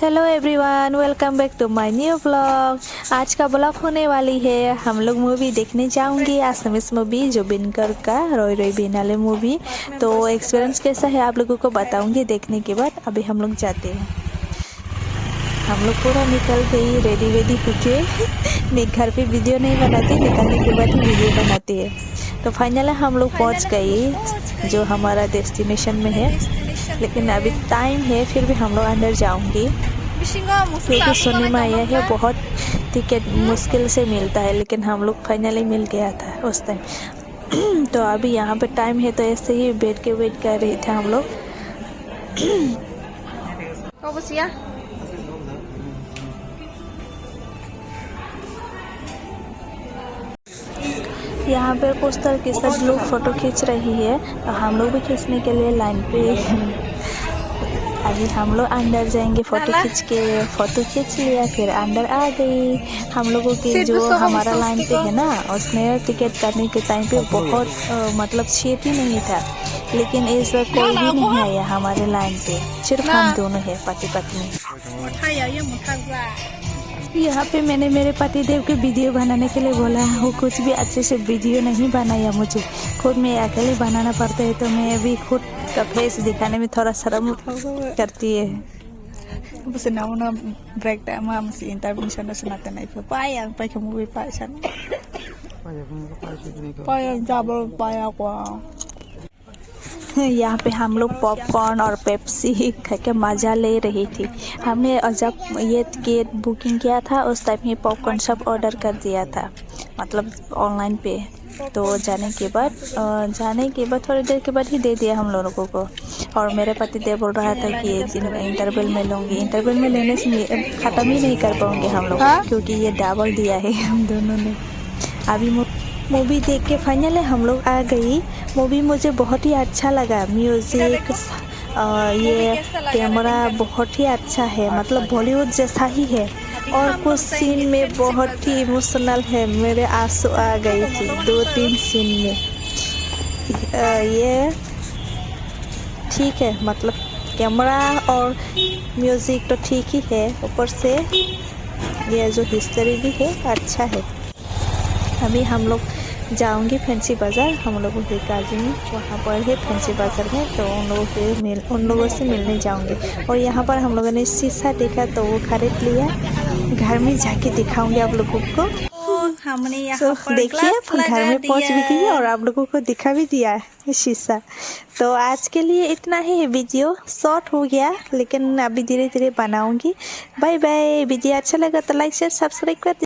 Hello everyone, welcome back to my new blog. आज का blog होने वाली है, हम लोग मूवी देखने जाऊंगी आसामीस मूवी जो बिनकर का रोई रोई बिनाले मूवी। तो एक्सपीरियंस कैसा है आप लोगों को बताऊंगी देखने के बाद। अभी हम लोग जाते हैं। हम लोग पूरा निकल गई रेडी वेडी होके मैं घर पे वीडियो नहीं बनाती, निकलने के बाद ही वीडियो बनाती है। तो फाइनली हम लोग पहुँच गई जो हमारा डेस्टिनेशन में है, लेकिन अभी टाइम है फिर भी हम लोग अंदर जाऊंगी क्योंकि सुनने में आया है बहुत टिकट मुश्किल से मिलता है, लेकिन हम लोग फाइनली मिल गया था उस टाइम। तो अभी यहाँ पे टाइम है तो ऐसे ही बैठ के वेट कर रहे थे हम लोग। यहाँ पे कुछ तरह के सब लोग फ़ोटो खींच रही है, तो हम लोग भी खींचने के लिए लाइन पे अभी हम लोग अंदर जाएंगे। फ़ोटो खींच लिया, फिर अंदर आ गई। हम लोगों की जो हमारा लाइन पे है ना, उसने टिकट करने के टाइम पे बहुत मतलब छेद ही नहीं था, लेकिन इस वक्त कोई भी नहीं आया हमारे लाइन पे, सिर्फ हम दोनों है पति पत्नी। यहाँ पे मैंने मेरे पति देव के वीडियो बनाने के लिए बोला, वो कुछ भी अच्छे से वीडियो नहीं बनाया। मुझे खुद में अकेले बनाना पड़ता है, तो मैं अभी खुद का फेस दिखाने में थोड़ा शर्म करती है। Basta na una break tayo mga si intervention na sa natin na ipapayag pa yung movie pa siya. Payag double payag ko. यहाँ पे हम लोग पॉपकॉर्न और पेप्सी खा के मज़ा ले रही थी। हमने जब ये टिकट बुकिंग किया था उस टाइम ही पॉपकॉर्न सब ऑर्डर कर दिया था, मतलब ऑनलाइन पे। तो जाने के बाद थोड़ी देर के बाद ही दे दिया हम लोगों को। और मेरे पति देव बोल रहा था कि इंटरवल में लूँगी, इंटरवल में लेने से ख़त्म ही नहीं कर पाएंगे हम लोग, क्योंकि ये डबल दिया है हम दोनों ने। अभी मूवी देख के फाइनली हम लोग आ गई। मूवी मुझे बहुत ही अच्छा लगा। म्यूज़िक, ये कैमरा बहुत ही अच्छा है, मतलब बॉलीवुड जैसा ही है। और कुछ सीन में बहुत ही इमोशनल है, मेरे आंसू आ गई थी 2-3 सीन में। ये ठीक है, मतलब कैमरा और म्यूज़िक तो ठीक ही है, ऊपर से ये जो हिस्ट्री भी है अच्छा है। अभी हम लोग जाऊंगी फैंसी बाज़ार, हम लोगों के काजिन वहाँ पर है फैंसी बाज़ार में, तो उन लोगों से मिलने जाऊंगी। और यहाँ पर हम लोगों ने शीशा देखा तो वो खरीद लिया, घर में जाके दिखाऊंगी आप लोगों को। हमने यहाँ पर देखिए घर में पहुँच भी गई और आप लोगों को दिखा भी दिया है शीशा। तो आज के लिए इतना ही, वीडियो शॉर्ट हो गया, लेकिन अभी धीरे धीरे बनाऊंगी। Bye bye. वीडियो अच्छा लगा तो लाइक शेयर सब्सक्राइब कर